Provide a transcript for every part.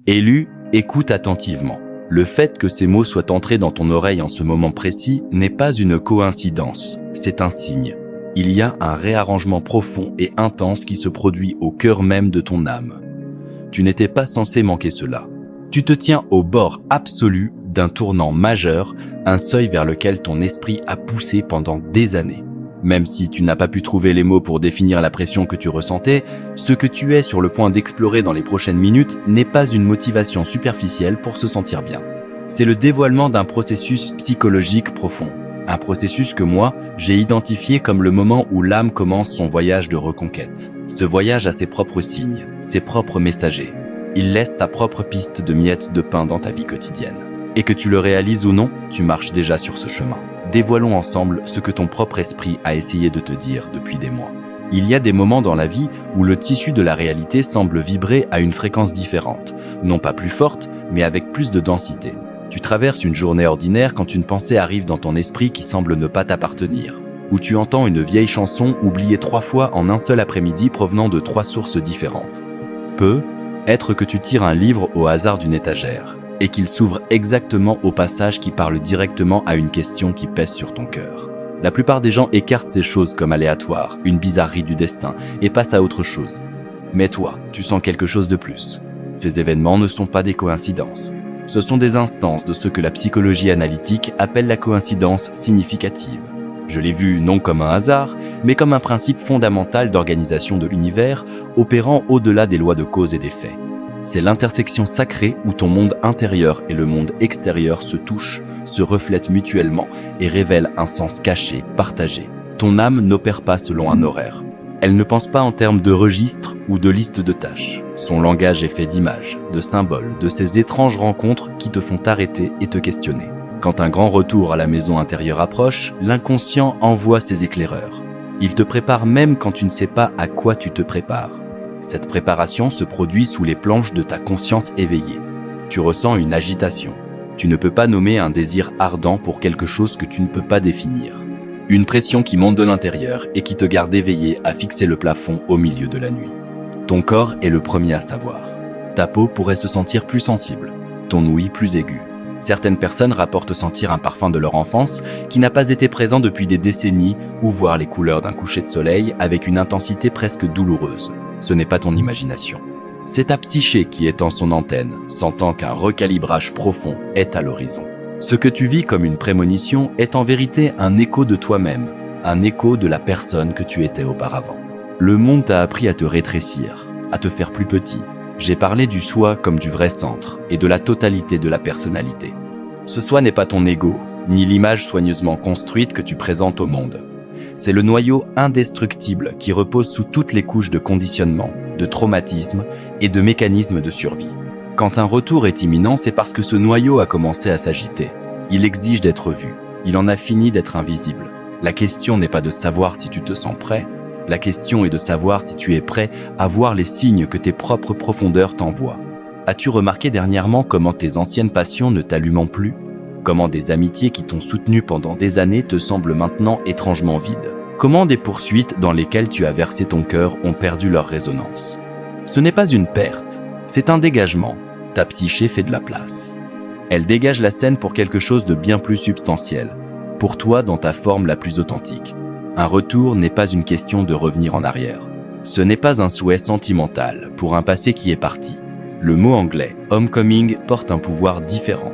Élu, écoute attentivement. Le fait que ces mots soient entrés dans ton oreille en ce moment précis n'est pas une coïncidence, c'est un signe. Il y a un réarrangement profond et intense qui se produit au cœur même de ton âme. Tu n'étais pas censé manquer cela. Tu te tiens au bord absolu d'un tournant majeur, un seuil vers lequel ton esprit a poussé pendant des années. Même si tu n'as pas pu trouver les mots pour définir la pression que tu ressentais, ce que tu es sur le point d'explorer dans les prochaines minutes n'est pas une motivation superficielle pour se sentir bien. C'est le dévoilement d'un processus psychologique profond. Un processus que moi, j'ai identifié comme le moment où l'âme commence son voyage de reconquête. Ce voyage a ses propres signes, ses propres messagers. Il laisse sa propre piste de miettes de pain dans ta vie quotidienne. Et que tu le réalises ou non, tu marches déjà sur ce chemin. Dévoilons ensemble ce que ton propre esprit a essayé de te dire depuis des mois. Il y a des moments dans la vie où le tissu de la réalité semble vibrer à une fréquence différente, non pas plus forte, mais avec plus de densité. Tu traverses une journée ordinaire quand une pensée arrive dans ton esprit qui semble ne pas t'appartenir, ou tu entends une vieille chanson oubliée 3 fois en un seul après-midi provenant de 3 sources différentes. Peut être que tu tires un livre au hasard d'une étagère, et qu'il s'ouvre exactement au passage qui parle directement à une question qui pèse sur ton cœur. La plupart des gens écartent ces choses comme aléatoires, une bizarrerie du destin, et passent à autre chose. Mais toi, tu sens quelque chose de plus. Ces événements ne sont pas des coïncidences. Ce sont des instances de ce que la psychologie analytique appelle la coïncidence significative. Je l'ai vu non comme un hasard, mais comme un principe fondamental d'organisation de l'univers, opérant au-delà des lois de cause et d'effet. C'est l'intersection sacrée où ton monde intérieur et le monde extérieur se touchent, se reflètent mutuellement et révèlent un sens caché, partagé. Ton âme n'opère pas selon un horaire. Elle ne pense pas en termes de registre ou de liste de tâches. Son langage est fait d'images, de symboles, de ces étranges rencontres qui te font t'arrêter et te questionner. Quand un grand retour à la maison intérieure approche, l'inconscient envoie ses éclaireurs. Il te prépare même quand tu ne sais pas à quoi tu te prépares. Cette préparation se produit sous les planches de ta conscience éveillée. Tu ressens une agitation. Tu ne peux pas nommer un désir ardent pour quelque chose que tu ne peux pas définir. Une pression qui monte de l'intérieur et qui te garde éveillé à fixer le plafond au milieu de la nuit. Ton corps est le premier à savoir. Ta peau pourrait se sentir plus sensible, ton ouïe plus aiguë. Certaines personnes rapportent sentir un parfum de leur enfance qui n'a pas été présent depuis des décennies ou voir les couleurs d'un coucher de soleil avec une intensité presque douloureuse. Ce n'est pas ton imagination. C'est ta psyché qui étend son antenne, sentant qu'un recalibrage profond est à l'horizon. Ce que tu vis comme une prémonition est en vérité un écho de toi-même, un écho de la personne que tu étais auparavant. Le monde t'a appris à te rétrécir, à te faire plus petit. J'ai parlé du soi comme du vrai centre et de la totalité de la personnalité. Ce soi n'est pas ton ego, ni l'image soigneusement construite que tu présentes au monde. C'est le noyau indestructible qui repose sous toutes les couches de conditionnement, de traumatisme et de mécanismes de survie. Quand un retour est imminent, c'est parce que ce noyau a commencé à s'agiter. Il exige d'être vu. Il en a fini d'être invisible. La question n'est pas de savoir si tu te sens prêt. La question est de savoir si tu es prêt à voir les signes que tes propres profondeurs t'envoient. As-tu remarqué dernièrement comment tes anciennes passions ne t'allument plus ? Comment des amitiés qui t'ont soutenu pendant des années te semblent maintenant étrangement vides ? Comment des poursuites dans lesquelles tu as versé ton cœur ont perdu leur résonance ? Ce n'est pas une perte, c'est un dégagement. Ta psyché fait de la place. Elle dégage la scène pour quelque chose de bien plus substantiel, pour toi dans ta forme la plus authentique. Un retour n'est pas une question de revenir en arrière. Ce n'est pas un souhait sentimental pour un passé qui est parti. Le mot anglais « homecoming » porte un pouvoir différent.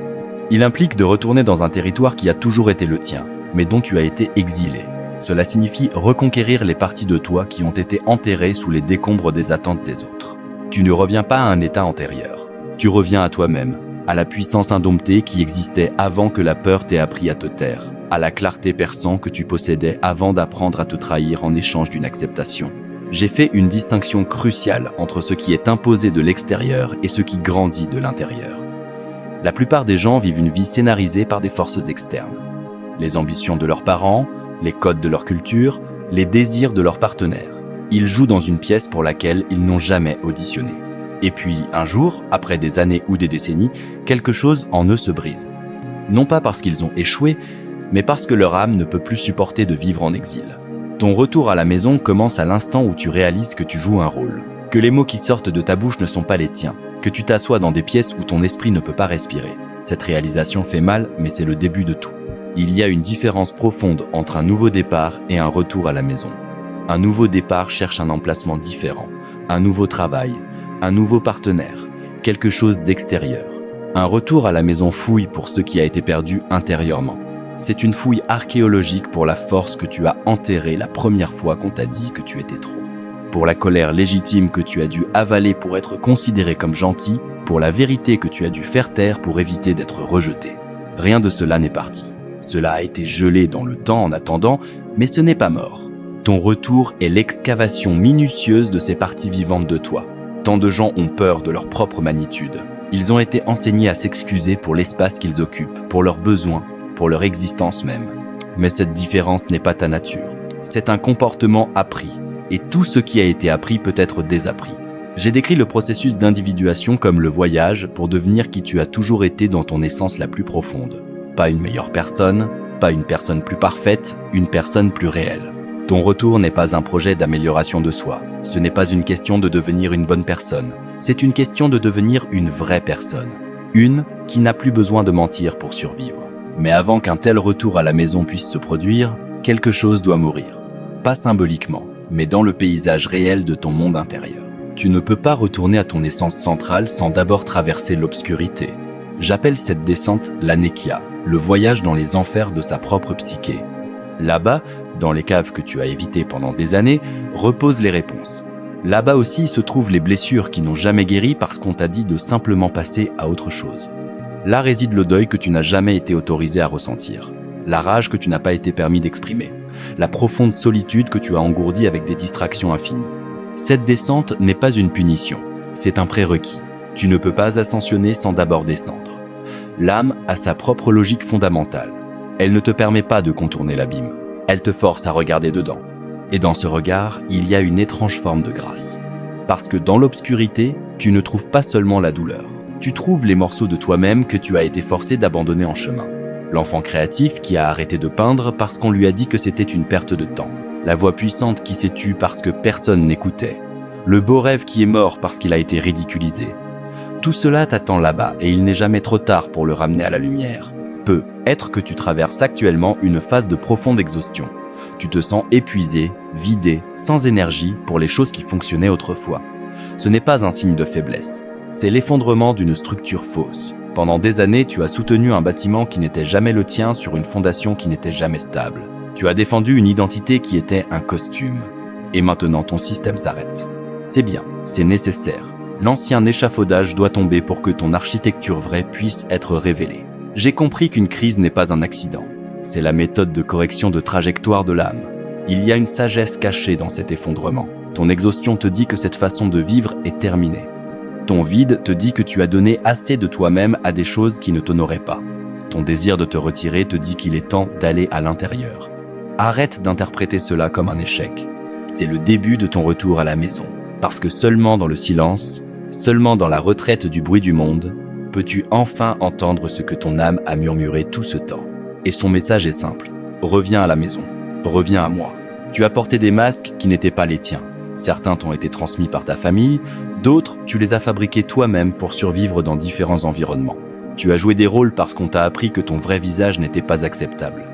Il implique de retourner dans un territoire qui a toujours été le tien, mais dont tu as été exilé. Cela signifie reconquérir les parties de toi qui ont été enterrées sous les décombres des attentes des autres. Tu ne reviens pas à un état antérieur. Tu reviens à toi-même, à la puissance indomptée qui existait avant que la peur t'ait appris à te taire, à la clarté perçante que tu possédais avant d'apprendre à te trahir en échange d'une acceptation. J'ai fait une distinction cruciale entre ce qui est imposé de l'extérieur et ce qui grandit de l'intérieur. La plupart des gens vivent une vie scénarisée par des forces externes. Les ambitions de leurs parents, les codes de leur culture, les désirs de leurs partenaires. Ils jouent dans une pièce pour laquelle ils n'ont jamais auditionné. Et puis, un jour, après des années ou des décennies, quelque chose en eux se brise. Non pas parce qu'ils ont échoué, mais parce que leur âme ne peut plus supporter de vivre en exil. Ton retour à la maison commence à l'instant où tu réalises que tu joues un rôle, que les mots qui sortent de ta bouche ne sont pas les tiens, que tu t'assois dans des pièces où ton esprit ne peut pas respirer. Cette réalisation fait mal, mais c'est le début de tout. Il y a une différence profonde entre un nouveau départ et un retour à la maison. Un nouveau départ cherche un emplacement différent, un nouveau travail, un nouveau partenaire, quelque chose d'extérieur. Un retour à la maison fouille pour ce qui a été perdu intérieurement. C'est une fouille archéologique pour la force que tu as enterrée la première fois qu'on t'a dit que tu étais trop. Pour la colère légitime que tu as dû avaler pour être considéré comme gentil, pour la vérité que tu as dû faire taire pour éviter d'être rejeté. Rien de cela n'est parti. Cela a été gelé dans le temps en attendant, mais ce n'est pas mort. Ton retour est l'excavation minutieuse de ces parties vivantes de toi. Tant de gens ont peur de leur propre magnitude. Ils ont été enseignés à s'excuser pour l'espace qu'ils occupent, pour leurs besoins, pour leur existence même. Mais cette différence n'est pas ta nature. C'est un comportement appris. Et tout ce qui a été appris peut être désappris. J'ai décrit le processus d'individuation comme le voyage pour devenir qui tu as toujours été dans ton essence la plus profonde. Pas une meilleure personne, pas une personne plus parfaite, une personne plus réelle. Ton retour n'est pas un projet d'amélioration de soi. Ce n'est pas une question de devenir une bonne personne. C'est une question de devenir une vraie personne. Une qui n'a plus besoin de mentir pour survivre. Mais avant qu'un tel retour à la maison puisse se produire, quelque chose doit mourir. Pas symboliquement, mais dans le paysage réel de ton monde intérieur. Tu ne peux pas retourner à ton essence centrale sans d'abord traverser l'obscurité. J'appelle cette descente l'anékia, le voyage dans les enfers de sa propre psyché. Là-bas, dans les caves que tu as évitées pendant des années, reposent les réponses. Là-bas aussi se trouvent les blessures qui n'ont jamais guéri parce qu'on t'a dit de simplement passer à autre chose. Là réside le deuil que tu n'as jamais été autorisé à ressentir, la rage que tu n'as pas été permis d'exprimer, la profonde solitude que tu as engourdie avec des distractions infinies. Cette descente n'est pas une punition, c'est un prérequis. Tu ne peux pas ascensionner sans d'abord descendre. L'âme a sa propre logique fondamentale. Elle ne te permet pas de contourner l'abîme. Elle te force à regarder dedans. Et dans ce regard, il y a une étrange forme de grâce. Parce que dans l'obscurité, tu ne trouves pas seulement la douleur. Tu trouves les morceaux de toi-même que tu as été forcé d'abandonner en chemin. L'enfant créatif qui a arrêté de peindre parce qu'on lui a dit que c'était une perte de temps. La voix puissante qui s'est tue parce que personne n'écoutait. Le beau rêve qui est mort parce qu'il a été ridiculisé. Tout cela t'attend là-bas et il n'est jamais trop tard pour le ramener à la lumière. Peut être que tu traverses actuellement une phase de profonde exhaustion. Tu te sens épuisé, vidé, sans énergie pour les choses qui fonctionnaient autrefois. Ce n'est pas un signe de faiblesse. C'est l'effondrement d'une structure fausse. Pendant des années, tu as soutenu un bâtiment qui n'était jamais le tien sur une fondation qui n'était jamais stable. Tu as défendu une identité qui était un costume. Et maintenant ton système s'arrête. C'est bien, c'est nécessaire. L'ancien échafaudage doit tomber pour que ton architecture vraie puisse être révélée. J'ai compris qu'une crise n'est pas un accident. C'est la méthode de correction de trajectoire de l'âme. Il y a une sagesse cachée dans cet effondrement. Ton exhaustion te dit que cette façon de vivre est terminée. Ton vide te dit que tu as donné assez de toi-même à des choses qui ne t'honoraient pas. Ton désir de te retirer te dit qu'il est temps d'aller à l'intérieur. Arrête d'interpréter cela comme un échec. C'est le début de ton retour à la maison. Parce que seulement dans le silence, seulement dans la retraite du bruit du monde, peux-tu enfin entendre ce que ton âme a murmuré tout ce temps. Et son message est simple. Reviens à la maison. Reviens à moi. Tu as porté des masques qui n'étaient pas les tiens. Certains t'ont été transmis par ta famille, d'autres, tu les as fabriqués toi-même pour survivre dans différents environnements. Tu as joué des rôles parce qu'on t'a appris que ton vrai visage n'était pas acceptable.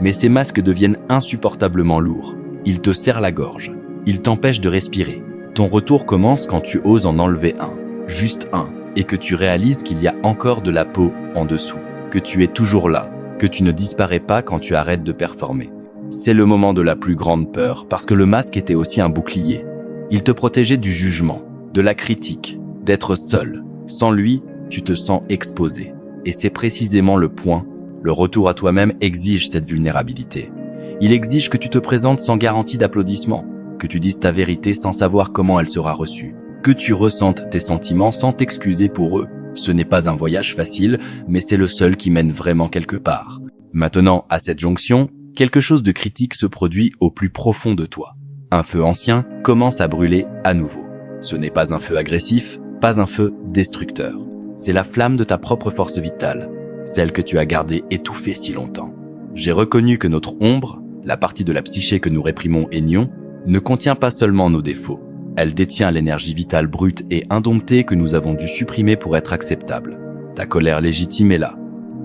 Mais ces masques deviennent insupportablement lourds. Ils te serrent la gorge. Ils t'empêchent de respirer. Ton retour commence quand tu oses en enlever un, juste un, et que tu réalises qu'il y a encore de la peau en dessous, que tu es toujours là, que tu ne disparais pas quand tu arrêtes de performer. C'est le moment de la plus grande peur, parce que le masque était aussi un bouclier. Il te protégeait du jugement, de la critique, d'être seul. Sans lui, tu te sens exposé. Et c'est précisément le point. Le retour à toi-même exige cette vulnérabilité. Il exige que tu te présentes sans garantie d'applaudissement, que tu dises ta vérité sans savoir comment elle sera reçue, que tu ressentes tes sentiments sans t'excuser pour eux. Ce n'est pas un voyage facile, mais c'est le seul qui mène vraiment quelque part. Maintenant, à cette jonction, quelque chose de critique se produit au plus profond de toi. Un feu ancien commence à brûler à nouveau. Ce n'est pas un feu agressif, pas un feu destructeur. C'est la flamme de ta propre force vitale, celle que tu as gardée étouffée si longtemps. J'ai reconnu que notre ombre, la partie de la psyché que nous réprimons et nions, ne contient pas seulement nos défauts. Elle détient l'énergie vitale brute et indomptée que nous avons dû supprimer pour être acceptable. Ta colère légitime est là.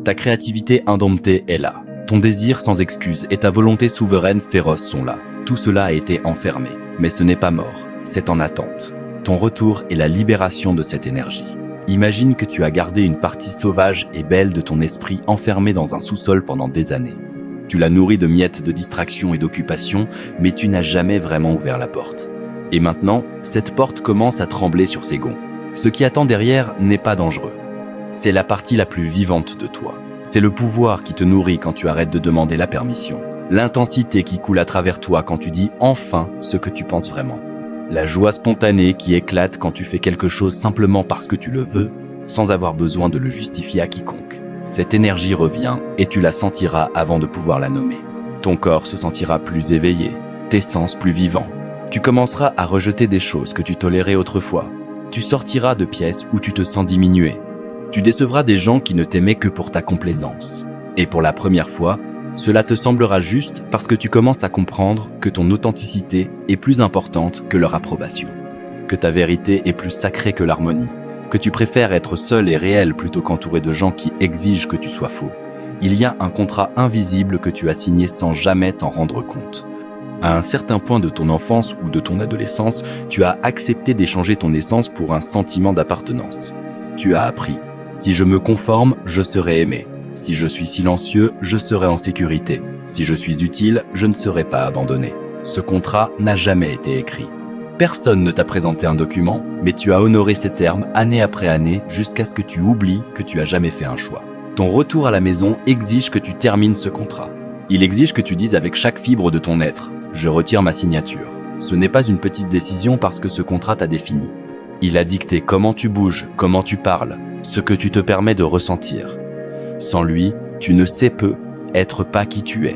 Ta créativité indomptée est là. Ton désir sans excuse et ta volonté souveraine féroce sont là. Tout cela a été enfermé, mais ce n'est pas mort, c'est en attente. Ton retour est la libération de cette énergie. Imagine que tu as gardé une partie sauvage et belle de ton esprit enfermée dans un sous-sol pendant des années. Tu l'as nourrie de miettes de distraction et d'occupation, mais tu n'as jamais vraiment ouvert la porte. Et maintenant, cette porte commence à trembler sur ses gonds. Ce qui attend derrière n'est pas dangereux. C'est la partie la plus vivante de toi. C'est le pouvoir qui te nourrit quand tu arrêtes de demander la permission. L'intensité qui coule à travers toi quand tu dis enfin ce que tu penses vraiment. La joie spontanée qui éclate quand tu fais quelque chose simplement parce que tu le veux, sans avoir besoin de le justifier à quiconque. Cette énergie revient et tu la sentiras avant de pouvoir la nommer. Ton corps se sentira plus éveillé, tes sens plus vivants. Tu commenceras à rejeter des choses que tu tolérais autrefois. Tu sortiras de pièces où tu te sens diminué. Tu décevras des gens qui ne t'aimaient que pour ta complaisance. Et pour la première fois, cela te semblera juste parce que tu commences à comprendre que ton authenticité est plus importante que leur approbation. Que ta vérité est plus sacrée que l'harmonie. Que tu préfères être seul et réel plutôt qu'entouré de gens qui exigent que tu sois faux. Il y a un contrat invisible que tu as signé sans jamais t'en rendre compte. À un certain point de ton enfance ou de ton adolescence, tu as accepté d'échanger ton essence pour un sentiment d'appartenance. Tu as appris. Si je me conforme, je serai aimé. Si je suis silencieux, je serai en sécurité. Si je suis utile, je ne serai pas abandonné. Ce contrat n'a jamais été écrit. Personne ne t'a présenté un document, mais tu as honoré ces termes année après année jusqu'à ce que tu oublies que tu as jamais fait un choix. Ton retour à la maison exige que tu termines ce contrat. Il exige que tu dises avec chaque fibre de ton être « Je retire ma signature ». Ce n'est pas une petite décision parce que ce contrat t'a défini. Il a dicté comment tu bouges, comment tu parles, ce que tu te permets de ressentir. Sans lui, tu ne sais peu être pas qui tu es.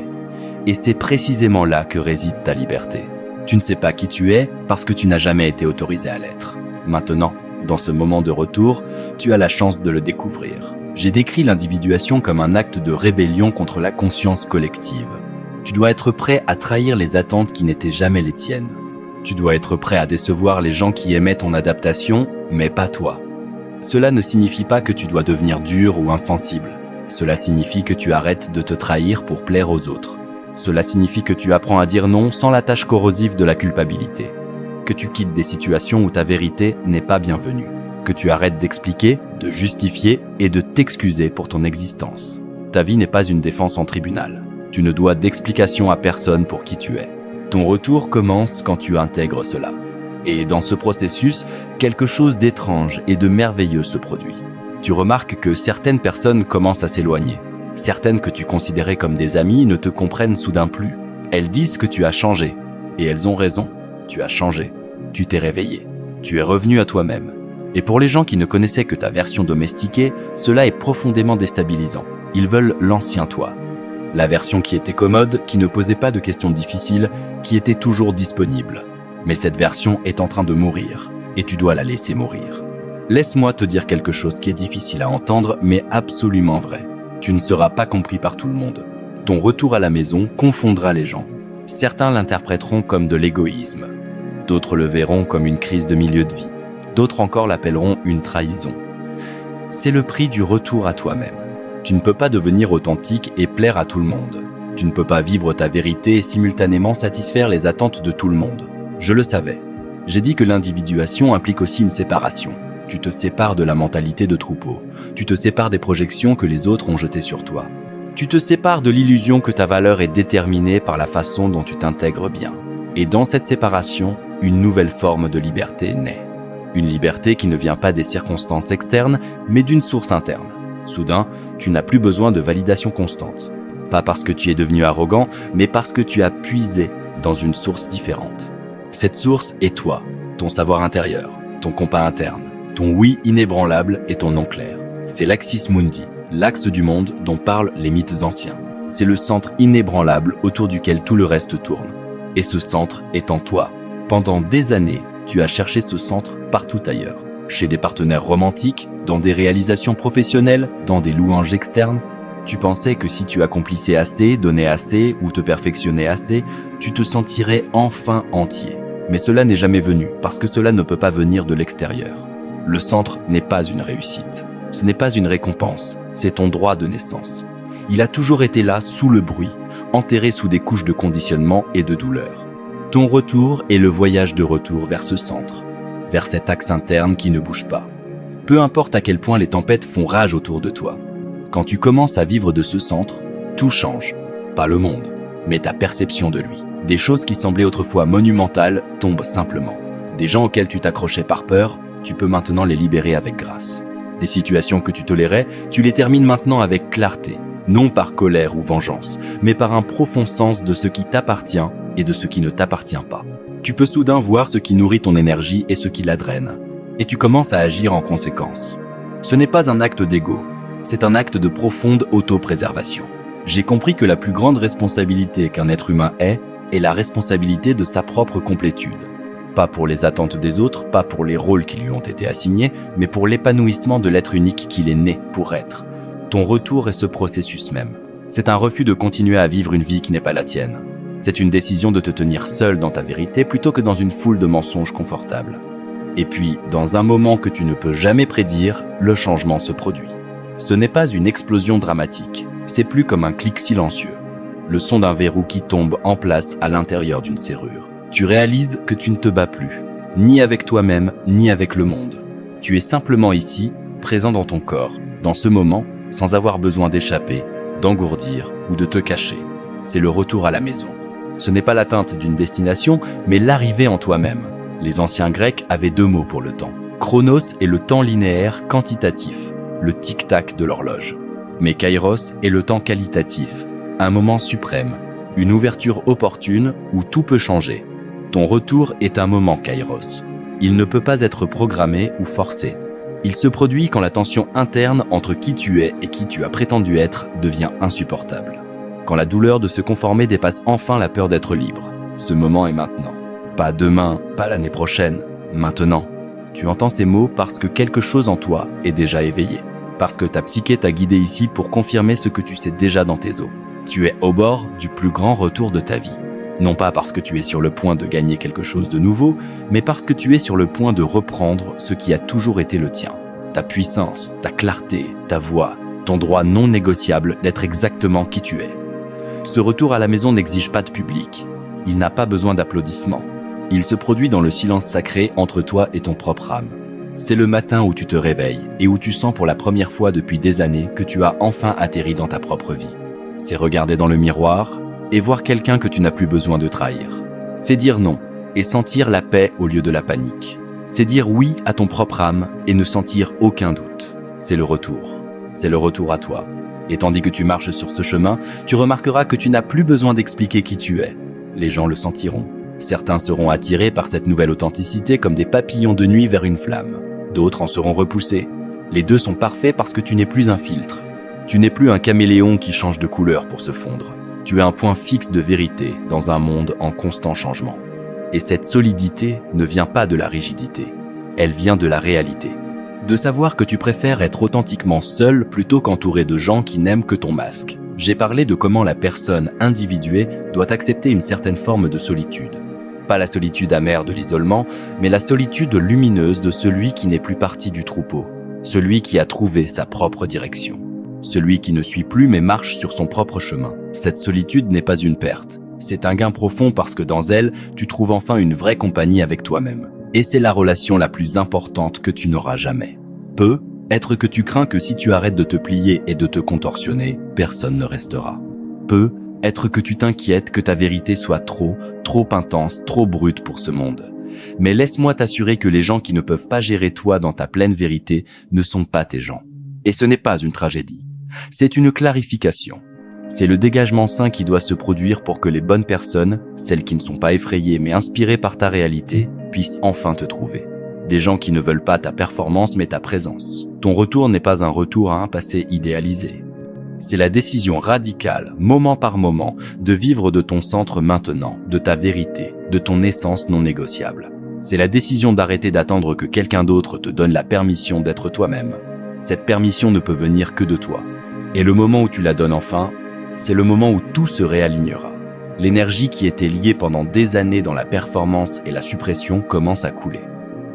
Et c'est précisément là que réside ta liberté. Tu ne sais pas qui tu es parce que tu n'as jamais été autorisé à l'être. Maintenant, dans ce moment de retour, tu as la chance de le découvrir. J'ai décrit l'individuation comme un acte de rébellion contre la conscience collective. Tu dois être prêt à trahir les attentes qui n'étaient jamais les tiennes. Tu dois être prêt à décevoir les gens qui aimaient ton adaptation, mais pas toi. Cela ne signifie pas que tu dois devenir dur ou insensible. Cela signifie que tu arrêtes de te trahir pour plaire aux autres. Cela signifie que tu apprends à dire non sans la tâche corrosive de la culpabilité. Que tu quittes des situations où ta vérité n'est pas bienvenue. Que tu arrêtes d'expliquer, de justifier et de t'excuser pour ton existence. Ta vie n'est pas une défense en tribunal. Tu ne dois d'explication à personne pour qui tu es. Ton retour commence quand tu intègres cela. Et dans ce processus, quelque chose d'étrange et de merveilleux se produit. Tu remarques que certaines personnes commencent à s'éloigner. Certaines que tu considérais comme des amies ne te comprennent soudain plus. Elles disent que tu as changé. Et elles ont raison. Tu as changé. Tu t'es réveillé. Tu es revenu à toi-même. Et pour les gens qui ne connaissaient que ta version domestiquée, cela est profondément déstabilisant. Ils veulent l'ancien toi. La version qui était commode, qui ne posait pas de questions difficiles, qui était toujours disponible. Mais cette version est en train de mourir. Et tu dois la laisser mourir. Laisse-moi te dire quelque chose qui est difficile à entendre, mais absolument vrai. Tu ne seras pas compris par tout le monde. Ton retour à la maison confondra les gens. Certains l'interpréteront comme de l'égoïsme. D'autres le verront comme une crise de milieu de vie. D'autres encore l'appelleront une trahison. C'est le prix du retour à toi-même. Tu ne peux pas devenir authentique et plaire à tout le monde. Tu ne peux pas vivre ta vérité et simultanément satisfaire les attentes de tout le monde. Je le savais. J'ai dit que l'individuation implique aussi une séparation. Tu te sépares de la mentalité de troupeau. Tu te sépares des projections que les autres ont jetées sur toi. Tu te sépares de l'illusion que ta valeur est déterminée par la façon dont tu t'intègres bien. Et dans cette séparation, une nouvelle forme de liberté naît. Une liberté qui ne vient pas des circonstances externes, mais d'une source interne. Soudain, tu n'as plus besoin de validation constante. Pas parce que tu es devenu arrogant, mais parce que tu as puisé dans une source différente. Cette source est toi, ton savoir intérieur, ton compas interne, ton oui inébranlable et ton non clair. C'est l'axis mundi, l'axe du monde dont parlent les mythes anciens. C'est le centre inébranlable autour duquel tout le reste tourne. Et ce centre est en toi. Pendant des années, tu as cherché ce centre partout ailleurs. Chez des partenaires romantiques, dans des réalisations professionnelles, dans des louanges externes. Tu pensais que si tu accomplissais assez, donnais assez ou te perfectionnais assez, tu te sentirais enfin entier. Mais cela n'est jamais venu parce que cela ne peut pas venir de l'extérieur. Le centre n'est pas une réussite. Ce n'est pas une récompense, c'est ton droit de naissance. Il a toujours été là sous le bruit, enterré sous des couches de conditionnement et de douleur. Ton retour est le voyage de retour vers ce centre, vers cet axe interne qui ne bouge pas. Peu importe à quel point les tempêtes font rage autour de toi. Quand tu commences à vivre de ce centre, tout change. Pas le monde, mais ta perception de lui. Des choses qui semblaient autrefois monumentales tombent simplement. Des gens auxquels tu t'accrochais par peur, tu peux maintenant les libérer avec grâce. Des situations que tu tolérais, tu les termines maintenant avec clarté, non par colère ou vengeance, mais par un profond sens de ce qui t'appartient et de ce qui ne t'appartient pas. Tu peux soudain voir ce qui nourrit ton énergie et ce qui la draine, et tu commences à agir en conséquence. Ce n'est pas un acte d'ego, c'est un acte de profonde autopréservation. J'ai compris que la plus grande responsabilité qu'un être humain est la responsabilité de sa propre complétude. Pas pour les attentes des autres, pas pour les rôles qui lui ont été assignés, mais pour l'épanouissement de l'être unique qu'il est né pour être. Ton retour est ce processus même. C'est un refus de continuer à vivre une vie qui n'est pas la tienne. C'est une décision de te tenir seul dans ta vérité plutôt que dans une foule de mensonges confortables. Et puis, dans un moment que tu ne peux jamais prédire, le changement se produit. Ce n'est pas une explosion dramatique, c'est plus comme un clic silencieux. Le son d'un verrou qui tombe en place à l'intérieur d'une serrure. Tu réalises que tu ne te bats plus, ni avec toi-même, ni avec le monde. Tu es simplement ici, présent dans ton corps, dans ce moment, sans avoir besoin d'échapper, d'engourdir ou de te cacher. C'est le retour à la maison. Ce n'est pas l'atteinte d'une destination, mais l'arrivée en toi-même. Les anciens Grecs avaient 2 mots pour le temps. Chronos est le temps linéaire quantitatif, le tic-tac de l'horloge. Mais Kairos est le temps qualitatif, un moment suprême, une ouverture opportune où tout peut changer. Ton retour est un moment Kairos. Il ne peut pas être programmé ou forcé. Il se produit quand la tension interne entre qui tu es et qui tu as prétendu être devient insupportable. Quand la douleur de se conformer dépasse enfin la peur d'être libre. Ce moment est maintenant. Pas demain, pas l'année prochaine, maintenant. Tu entends ces mots parce que quelque chose en toi est déjà éveillé. Parce que ta psyché t'a guidé ici pour confirmer ce que tu sais déjà dans tes os. Tu es au bord du plus grand retour de ta vie. Non pas parce que tu es sur le point de gagner quelque chose de nouveau, mais parce que tu es sur le point de reprendre ce qui a toujours été le tien. Ta puissance, ta clarté, ta voix, ton droit non négociable d'être exactement qui tu es. Ce retour à la maison n'exige pas de public. Il n'a pas besoin d'applaudissements. Il se produit dans le silence sacré entre toi et ton propre âme. C'est le matin où tu te réveilles et où tu sens pour la première fois depuis des années que tu as enfin atterri dans ta propre vie. C'est regarder dans le miroir et voir quelqu'un que tu n'as plus besoin de trahir. C'est dire non et sentir la paix au lieu de la panique. C'est dire oui à ton propre âme et ne sentir aucun doute. C'est le retour. C'est le retour à toi. Et tandis que tu marches sur ce chemin, tu remarqueras que tu n'as plus besoin d'expliquer qui tu es. Les gens le sentiront. Certains seront attirés par cette nouvelle authenticité comme des papillons de nuit vers une flamme. D'autres en seront repoussés. Les deux sont parfaits parce que tu n'es plus un filtre. Tu n'es plus un caméléon qui change de couleur pour se fondre. Tu es un point fixe de vérité dans un monde en constant changement. Et cette solidité ne vient pas de la rigidité. Elle vient de la réalité. De savoir que tu préfères être authentiquement seul plutôt qu'entouré de gens qui n'aiment que ton masque. J'ai parlé de comment la personne individuée doit accepter une certaine forme de solitude. Pas la solitude amère de l'isolement, mais la solitude lumineuse de celui qui n'est plus partie du troupeau. Celui qui a trouvé sa propre direction. Celui qui ne suit plus mais marche sur son propre chemin. Cette solitude n'est pas une perte. C'est un gain profond parce que dans elle, tu trouves enfin une vraie compagnie avec toi-même. Et c'est la relation la plus importante que tu n'auras jamais. Peu, être que tu crains que si tu arrêtes de te plier et de te contorsionner, personne ne restera. Peu, être que tu t'inquiètes que ta vérité soit trop intense, trop brute pour ce monde. Mais laisse-moi t'assurer que les gens qui ne peuvent pas gérer toi dans ta pleine vérité ne sont pas tes gens. Et ce n'est pas une tragédie. C'est une clarification. C'est le dégagement sain qui doit se produire pour que les bonnes personnes, celles qui ne sont pas effrayées mais inspirées par ta réalité, puissent enfin te trouver. Des gens qui ne veulent pas ta performance mais ta présence. Ton retour n'est pas un retour à un passé idéalisé. C'est la décision radicale, moment par moment, de vivre de ton centre maintenant, de ta vérité, de ton essence non négociable. C'est la décision d'arrêter d'attendre que quelqu'un d'autre te donne la permission d'être toi-même. Cette permission ne peut venir que de toi. Et le moment où tu la donnes enfin, c'est le moment où tout se réalignera. L'énergie qui était liée pendant des années dans la performance et la suppression commence à couler.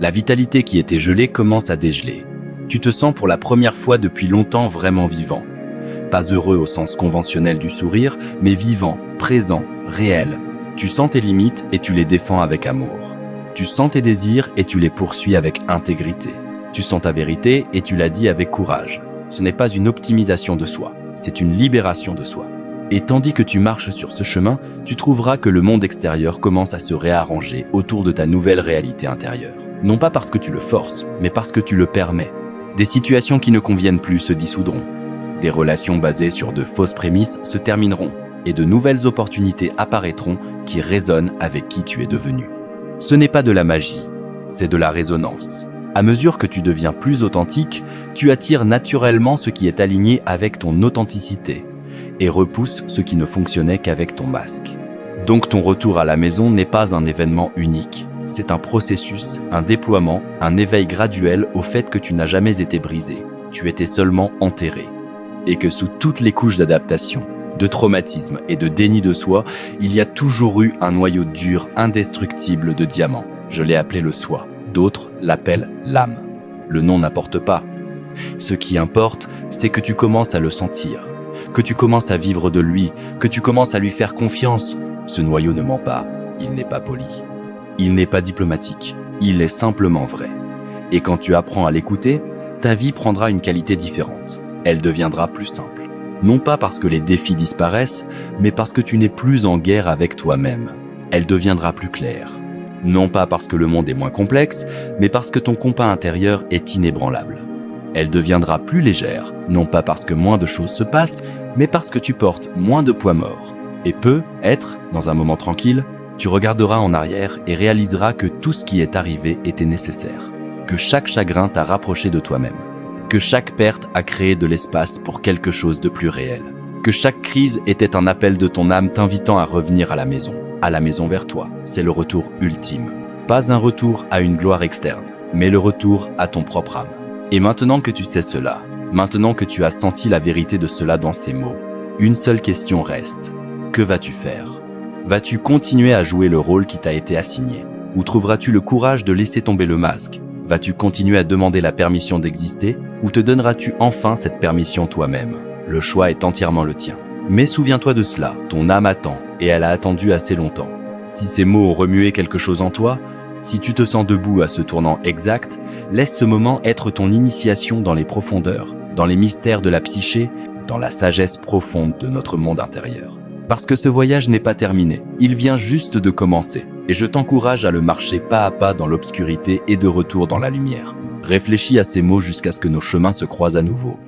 La vitalité qui était gelée commence à dégeler. Tu te sens pour la première fois depuis longtemps vraiment vivant. Pas heureux au sens conventionnel du sourire, mais vivant, présent, réel. Tu sens tes limites et tu les défends avec amour. Tu sens tes désirs et tu les poursuis avec intégrité. Tu sens ta vérité et tu la dis avec courage. Ce n'est pas une optimisation de soi, c'est une libération de soi. Et tandis que tu marches sur ce chemin, tu trouveras que le monde extérieur commence à se réarranger autour de ta nouvelle réalité intérieure. Non pas parce que tu le forces, mais parce que tu le permets. Des situations qui ne conviennent plus se dissoudront. Des relations basées sur de fausses prémices se termineront. Et de nouvelles opportunités apparaîtront qui résonnent avec qui tu es devenu. Ce n'est pas de la magie, c'est de la résonance. À mesure que tu deviens plus authentique, tu attires naturellement ce qui est aligné avec ton authenticité et repousse ce qui ne fonctionnait qu'avec ton masque. Donc ton retour à la maison n'est pas un événement unique. C'est un processus, un déploiement, un éveil graduel au fait que tu n'as jamais été brisé. Tu étais seulement enterré. Et que sous toutes les couches d'adaptation, de traumatisme et de déni de soi, il y a toujours eu un noyau dur, indestructible de diamant. Je l'ai appelé le soi. D'autres l'appellent l'âme. Le nom n'importe pas. Ce qui importe, c'est que tu commences à le sentir, que tu commences à vivre de lui, que tu commences à lui faire confiance. Ce noyau ne ment pas, il n'est pas poli. Il n'est pas diplomatique, il est simplement vrai. Et quand tu apprends à l'écouter, ta vie prendra une qualité différente. Elle deviendra plus simple. Non pas parce que les défis disparaissent, mais parce que tu n'es plus en guerre avec toi-même. Elle deviendra plus claire. Non pas parce que le monde est moins complexe, mais parce que ton compas intérieur est inébranlable. Elle deviendra plus légère, non pas parce que moins de choses se passent, mais parce que tu portes moins de poids mort. Et peut-être, dans un moment tranquille, tu regarderas en arrière et réaliseras que tout ce qui est arrivé était nécessaire, que chaque chagrin t'a rapproché de toi-même, que chaque perte a créé de l'espace pour quelque chose de plus réel, que chaque crise était un appel de ton âme t'invitant à revenir à la maison vers toi. C'est le retour ultime. Pas un retour à une gloire externe, mais le retour à ton propre âme. Et maintenant que tu sais cela, maintenant que tu as senti la vérité de cela dans ces mots, une seule question reste. Que vas-tu faire ? Vas-tu continuer à jouer le rôle qui t'a été assigné ? Ou trouveras-tu le courage de laisser tomber le masque ? Vas-tu continuer à demander la permission d'exister ? Ou te donneras-tu enfin cette permission toi-même ? Le choix est entièrement le tien. Mais souviens-toi de cela, ton âme attend, et elle a attendu assez longtemps. Si ces mots ont remué quelque chose en toi, si tu te sens debout à ce tournant exact, laisse ce moment être ton initiation dans les profondeurs, dans les mystères de la psyché, dans la sagesse profonde de notre monde intérieur. Parce que ce voyage n'est pas terminé, il vient juste de commencer, et je t'encourage à le marcher pas à pas dans l'obscurité et de retour dans la lumière. Réfléchis à ces mots jusqu'à ce que nos chemins se croisent à nouveau.